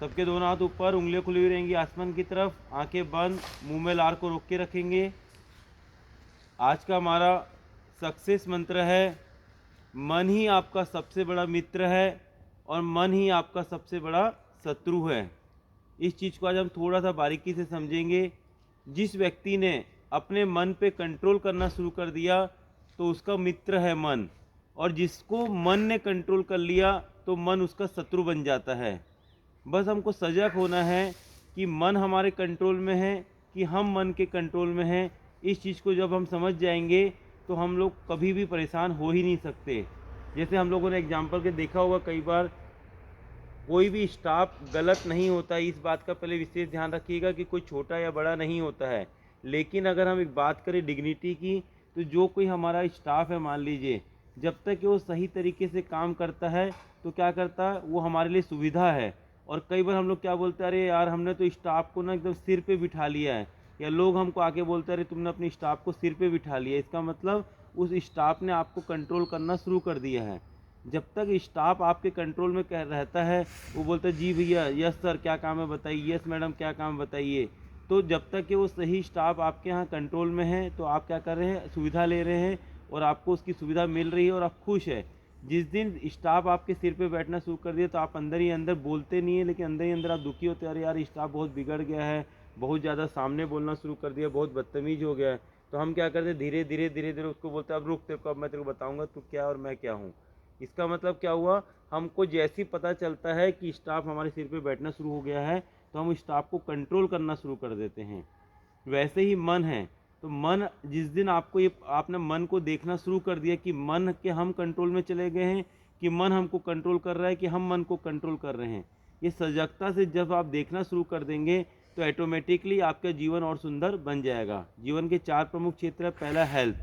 सबके दोनों हाथ ऊपर, उंगलियां खुली हुई रहेंगी आसमान की तरफ, आंखें बंद, मुंह में लार को रोक के रखेंगे। आज का हमारा सक्सेस मंत्र है, मन ही आपका सबसे बड़ा मित्र है और मन ही आपका सबसे बड़ा शत्रु है। इस चीज़ को आज हम थोड़ा सा बारीकी से समझेंगे। जिस व्यक्ति ने अपने मन पे कंट्रोल करना शुरू कर दिया तो उसका मित्र है मन, और जिसको मन ने कंट्रोल कर लिया तो मन उसका शत्रु बन जाता है। बस हमको सजग होना है कि मन हमारे कंट्रोल में है कि हम मन के कंट्रोल में हैं। इस चीज़ को जब हम समझ जाएंगे तो हम लोग कभी भी परेशान हो ही नहीं सकते। जैसे हम लोगों ने एग्जाम्पल के देखा होगा कई बार, कोई भी स्टाफ गलत नहीं होता है, इस बात का पहले विशेष ध्यान रखिएगा कि कोई छोटा या बड़ा नहीं होता है। लेकिन अगर हम एक बात करें डिग्निटी की, तो जो कोई हमारा स्टाफ है मान लीजिए, जब तक कि वो सही तरीके से काम करता है तो क्या करता है, वो हमारे लिए सुविधा है। और कई बार हम लोग क्या बोलते हैं, अरे यार हमने तो स्टाफ को ना एकदम सिर पे बिठा लिया है, या लोग हमको आके बोलते हैं अरे तुमने अपने स्टाफ को सिर पे बिठा लिया। इसका मतलब उस स्टाफ ने आपको कंट्रोल करना शुरू कर दिया है। जब तक स्टाफ आपके कंट्रोल में कह रहता है, वो बोलता है जी भैया, यस सर क्या काम है बताइए, यस मैडम क्या काम बताइए, तो जब तक कि वो सही स्टाफ आपके यहाँ कंट्रोल में है तो आप क्या कर रहे हैं, सुविधा ले रहे हैं और आपको उसकी सुविधा मिल रही है और आप खुश है। जिस दिन स्टाफ आपके सिर पे बैठना शुरू कर दिया तो आप अंदर ही अंदर बोलते नहीं है, लेकिन अंदर ही अंदर आप दुखी होते हैं, अरे यार स्टाफ बहुत बिगड़ गया है, बहुत ज़्यादा सामने बोलना शुरू कर दिया, बहुत बदतमीज हो गया है। तो हम क्या करते हैं, धीरे धीरे धीरे धीरे उसको बोलते हैं अब रुक, तेरे को अब मैं तेरे को बताऊँगा तू क्या और मैं क्या हूँ। इसका मतलब क्या हुआ, हमको जैसे ही पता चलता है कि स्टाफ हमारे सिर पे बैठना शुरू हो गया है तो हम स्टाफ को कंट्रोल करना शुरू कर देते हैं। वैसे ही मन है, तो मन जिस दिन आपको ये आपने मन को देखना शुरू कर दिया कि मन के हम कंट्रोल में चले गए हैं कि मन हमको कंट्रोल कर रहा है कि हम मन को कंट्रोल कर रहे हैं, ये सजगता से जब आप देखना शुरू कर देंगे तो ऑटोमेटिकली आपका जीवन और सुंदर बन जाएगा। जीवन के 4 प्रमुख क्षेत्र है। पहला हेल्थ।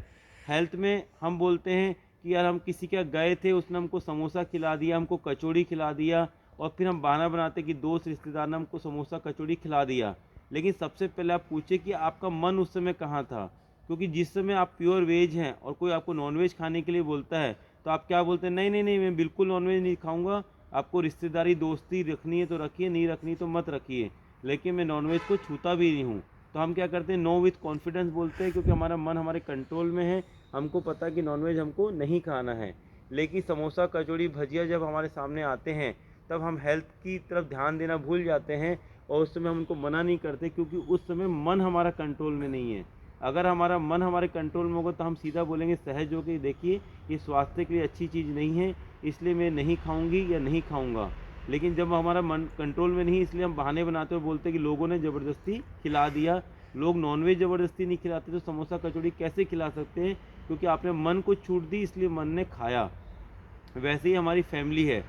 हेल्थ में हम बोलते हैं कि यार हम किसी के गए थे, उसने हमको समोसा खिला दिया, हमको कचौड़ी खिला दिया, और फिर हम बहाना बनाते कि दोस्त रिश्तेदार ने हमको समोसा कचौड़ी खिला दिया। लेकिन सबसे पहले आप पूछे कि आपका मन उस समय कहाँ था, क्योंकि जिस समय आप प्योर वेज हैं और कोई आपको नॉनवेज खाने के लिए बोलता है तो आप क्या बोलते हैं, नहीं नहीं नहीं मैं बिल्कुल नॉनवेज नहीं खाऊंगा, आपको रिश्तेदारी दोस्ती रखनी है तो रखिए, नहीं रखनी तो मत रखिए, लेकिन मैं नॉनवेज को छूता भी नहीं हूँ। तो हम क्या करते हैं, नो विथ कॉन्फिडेंस बोलते हैं, क्योंकि हमारा मन हमारे कंट्रोल में है, हमको पता है कि नॉनवेज हमको नहीं खाना है। लेकिन समोसा कचौड़ी भजिया जब हमारे सामने आते हैं तब हम हेल्थ की तरफ ध्यान देना भूल जाते हैं और उस समय हम उनको मना नहीं करते, क्योंकि उस समय मन हमारा कंट्रोल में नहीं है। अगर हमारा मन हमारे कंट्रोल में होगा तो हम सीधा बोलेंगे सहज हो कि देखिए ये स्वास्थ्य के लिए अच्छी चीज़ नहीं है, इसलिए मैं नहीं खाऊंगी या नहीं खाऊंगा। लेकिन जब हमारा मन कंट्रोल में नहीं, इसलिए हम बहाने बनाते हुए बोलते हैं कि लोगों ने ज़बरदस्ती खिला दिया। लोग नॉनवेज ज़बरदस्ती नहीं खिलाते तो समोसा कचौड़ी कैसे खिला सकते हैं, क्योंकि आपने मन को छूट दी इसलिए मन ने खाया। वैसे ही हमारी फैमिली है।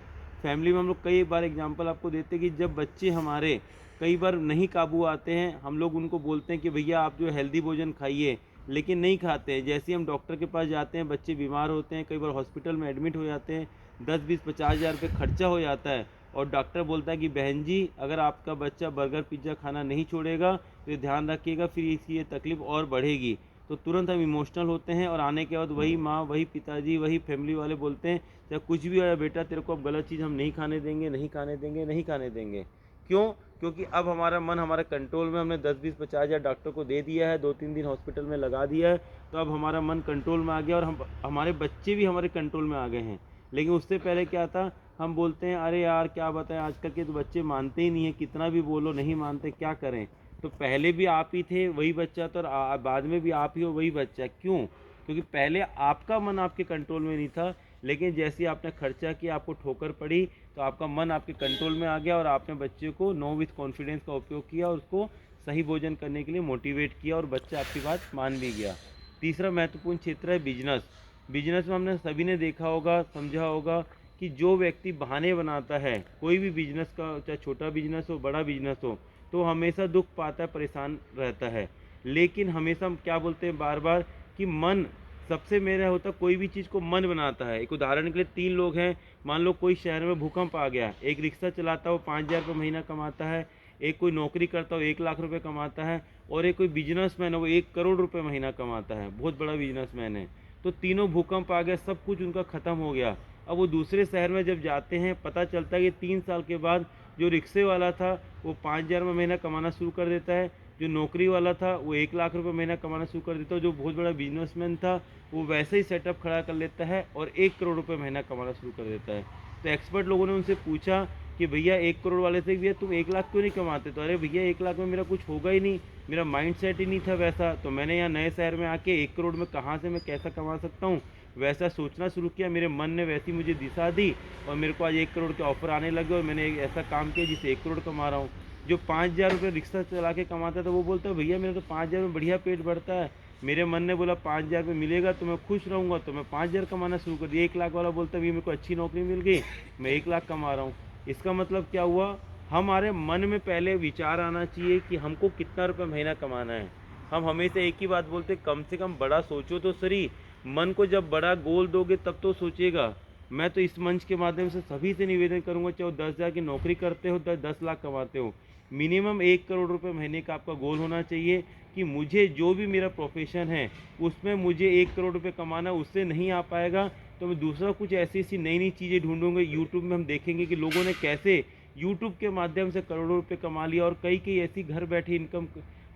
फैमिली में हम लोग कई बार एग्जांपल आपको देते हैं कि जब बच्चे हमारे कई बार नहीं काबू आते हैं, हम लोग उनको बोलते हैं कि भैया आप जो हेल्दी भोजन खाइए, लेकिन नहीं खाते हैं। जैसे ही हम डॉक्टर के पास जाते हैं, बच्चे बीमार होते हैं, कई बार हॉस्पिटल में एडमिट हो जाते हैं, 10-20-50 हज़ार रुपये खर्चा हो जाता है, और डॉक्टर बोलता है कि बहन जी अगर आपका बच्चा बर्गर पिज़्ज़ा खाना नहीं छोड़ेगा तो ध्यान रखिएगा फिर इसकी ये तकलीफ़ और बढ़ेगी। तो तुरंत हम इमोशनल होते हैं और आने के बाद वही माँ, वही पिताजी, वही फैमिली वाले बोलते हैं चाहे कुछ भी हो बेटा, तेरे को अब गलत चीज़ हम नहीं खाने देंगे, नहीं खाने देंगे, नहीं खाने देंगे। क्यों? क्योंकि अब हमारा मन हमारे कंट्रोल में, हमने 10-20-50 हज़ार डॉक्टर को दे दिया है, 2-3 दिन हॉस्पिटल में लगा दिया है, तो अब हमारा मन कंट्रोल में आ गया और हमारे बच्चे भी हमारे कंट्रोल में आ गए हैं। लेकिन उससे पहले क्या था, हम बोलते हैं अरे यार क्या बताएं, आजकल के तो बच्चे मानते ही नहीं है, कितना भी बोलो नहीं मानते, क्या करें। तो पहले भी आप ही थे वही बच्चा, तो बाद में भी आप ही हो वही बच्चा। क्यों? क्योंकि पहले आपका मन आपके कंट्रोल में नहीं था, लेकिन जैसे ही आपने खर्चा किया, आपको ठोकर पड़ी, तो आपका मन आपके कंट्रोल में आ गया और आपने बच्चे को नो विथ कॉन्फिडेंस का उपयोग किया और उसको सही भोजन करने के लिए मोटिवेट किया और बच्चा आपकी बात मान भी गया। तीसरा महत्वपूर्ण क्षेत्र है बिजनेस। बिजनेस में हमने सभी ने देखा होगा, समझा होगा कि जो व्यक्ति बहाने बनाता है, कोई भी बिजनेस का, चाहे छोटा बिजनेस हो बड़ा बिजनेस हो, तो हमेशा दुख पाता है, परेशान रहता है। लेकिन हमेशा हम क्या बोलते हैं बार बार कि मन सबसे मेरा होता, कोई भी चीज़ को मन बनाता है। एक उदाहरण के लिए 3 लोग हैं, मान लो कोई शहर में भूकंप आ गया, एक रिक्शा चलाता है वो 5,000 रुपये महीना कमाता है, एक कोई नौकरी करता है वो 1 लाख रुपये कमाता है, और एक कोई बिजनेसमैन है वो 1 करोड़ रुपये महीना कमाता है, बहुत बड़ा बिजनेसमैन है। तो तीनों भूकंप आ गया, सब कुछ उनका ख़त्म हो गया। अब वो दूसरे शहर में जब जाते हैं, पता चलता है कि 3 साल के बाद जो रिक्शे वाला था वो 5,000 में महीना कमाना शुरू कर देता है, जो नौकरी वाला था वो 1 लाख रुपए महीना कमाना शुरू कर देता है, जो बहुत बड़ा बिजनेसमैन था वो वैसे ही सेटअप खड़ा कर लेता है और 1 करोड़ रुपए महीना कमाना शुरू कर देता है। तो एक्सपर्ट लोगों ने उनसे पूछा कि भैया 1 करोड़ वाले से, भैया तुम 1 लाख क्यों नहीं कमाते? तो अरे भैया 1 लाख में मेरा कुछ होगा ही नहीं, मेरा माइंड सेट ही नहीं था वैसा, तो मैंने यहाँ नए शहर में आके 1 करोड़ में कहाँ से मैं कैसा कमा सकता हूँ, वैसा सोचना शुरू किया। मेरे मन ने वैसी मुझे दिशा दी और मेरे को आज 1 करोड़ के ऑफर आने लगे और मैंने एक ऐसा काम किया जिससे 1 करोड़ कमा रहा हूँ। जो 5,000 रुपये रिक्शा चला के कमाता था वो बोलता है भैया मेरा तो 5,000 में बढ़िया पेट भरता है। मेरे मन ने बोला 5,000 रुपये मिलेगा तो मैं खुश रहूँगा, तो मैं 5,000 कमाना शुरू कर दिया। 1 लाख वाला बोलता है भैया मेरे को अच्छी नौकरी मिल गई, मैं 1 लाख कमा रहा हूँ। इसका मतलब क्या हुआ, हमारे मन में पहले विचार आना चाहिए कि हमको कितना रुपये महीना कमाना है। हम हमेशा एक ही बात बोलते, कम से कम बड़ा सोचो तो सही। मन को जब बड़ा गोल दोगे तब तो सोचेगा। मैं तो इस मंच के माध्यम से सभी से निवेदन करूंगा, चाहे 10,000 की नौकरी करते हो, 10 लाख कमाते हो, मिनिमम 1 करोड़ रुपए महीने का आपका गोल होना चाहिए कि मुझे जो भी मेरा प्रोफेशन है उसमें मुझे 1 करोड़ रुपए कमाना। उससे नहीं आ पाएगा तो मैं दूसरा कुछ ऐसी ऐसी नई नई चीज़ें ढूंढूंगा। यूट्यूब में हम देखेंगे कि लोगों ने कैसे यूट्यूब के माध्यम से करोड़ों रुपए कमा लिया और कई कई ऐसी घर बैठे इनकम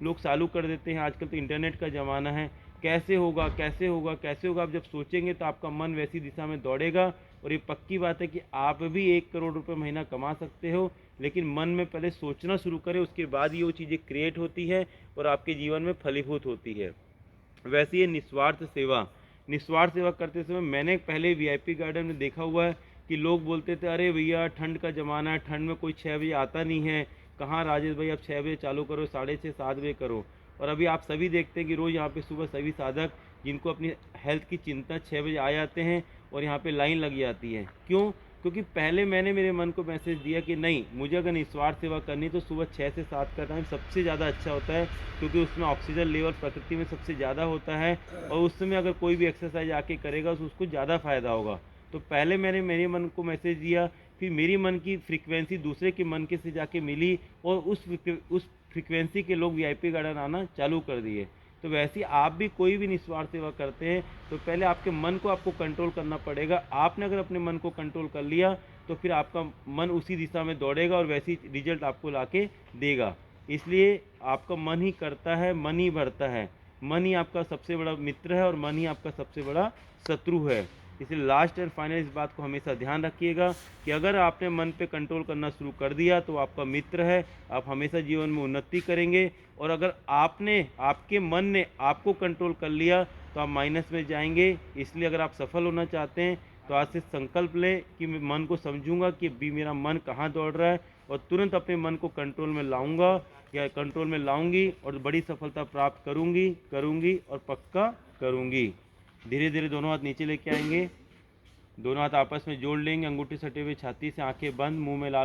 लोग चालू कर देते हैं। आजकल तो इंटरनेट का ज़माना है। कैसे होगा कैसे होगा कैसे होगा, आप जब सोचेंगे तो आपका मन वैसी दिशा में दौड़ेगा। और ये पक्की बात है कि आप भी 1 करोड़ रुपए महीना कमा सकते हो, लेकिन मन में पहले सोचना शुरू करें, उसके बाद ये वो चीज़ें क्रिएट होती है और आपके जीवन में फलीभूत होती है। वैसे ये निस्वार्थ सेवा करते समय मैंने पहले वीआईपी गार्डन में देखा हुआ है कि लोग बोलते थे अरे भैया ठंड का ज़माना है, ठंड में कोई 6 बजे आता नहीं है, कहाँ राजेश भाई आप 6 बजे चालू करो, 6:30 7 बजे करो। और अभी आप सभी देखते हैं कि रोज़ यहाँ पे सुबह सभी साधक जिनको अपनी हेल्थ की चिंता 6 बजे आ जाते हैं और यहाँ पे लाइन लग जाती है। क्यों? क्योंकि पहले मैंने मेरे मन को मैसेज दिया कि नहीं, मुझे अगर निस्वार्थ सेवा करनी तो सुबह 6 से 7 का टाइम सबसे ज़्यादा अच्छा होता है, क्योंकि उसमें ऑक्सीजन लेवल प्रकृति में सबसे ज़्यादा होता है और उस समय अगर कोई भी एक्सरसाइज आके करेगा तो उसको ज़्यादा फायदा होगा। तो पहले मैंने मेरे मन को मैसेज दिया, फिर मेरी मन की फ्रीक्वेंसी दूसरे के मन के से जाके मिली और उस फ्रीक्वेंसी के लोग वीआईपी गार्डन आना चालू कर दिए। तो वैसे ही आप भी कोई भी निस्वार्थ सेवा करते हैं तो पहले आपके मन को आपको कंट्रोल करना पड़ेगा। आपने अगर अपने मन को कंट्रोल कर लिया तो फिर आपका मन उसी दिशा में दौड़ेगा और वैसी रिजल्ट आपको लाके देगा। इसलिए आपका मन ही करता है, मन ही भरता है। मन ही आपका सबसे बड़ा मित्र है और मन ही आपका सबसे बड़ा शत्रु है। इसलिए लास्ट एंड फाइनल इस बात को हमेशा ध्यान रखिएगा कि अगर आपने मन पे कंट्रोल करना शुरू कर दिया तो आपका मित्र है, आप हमेशा जीवन में उन्नति करेंगे। और अगर आपके मन ने आपको कंट्रोल कर लिया तो आप माइनस में जाएंगे। इसलिए अगर आप सफल होना चाहते हैं तो आज से संकल्प लें कि मैं मन को समझूंगा कि भी मेरा मन कहाँ दौड़ रहा है और तुरंत अपने मन को कंट्रोल में लाऊंगा या कंट्रोल में लाऊंगी और बड़ी सफलता प्राप्त करूंगी और पक्का करूंगी। धीरे धीरे दोनों हाथ नीचे लेके आएंगे, दोनों हाथ आपस में जोड़ लेंगे, अंगूठे सटे हुए छाती से, आंखें बंद, मुंह में लाल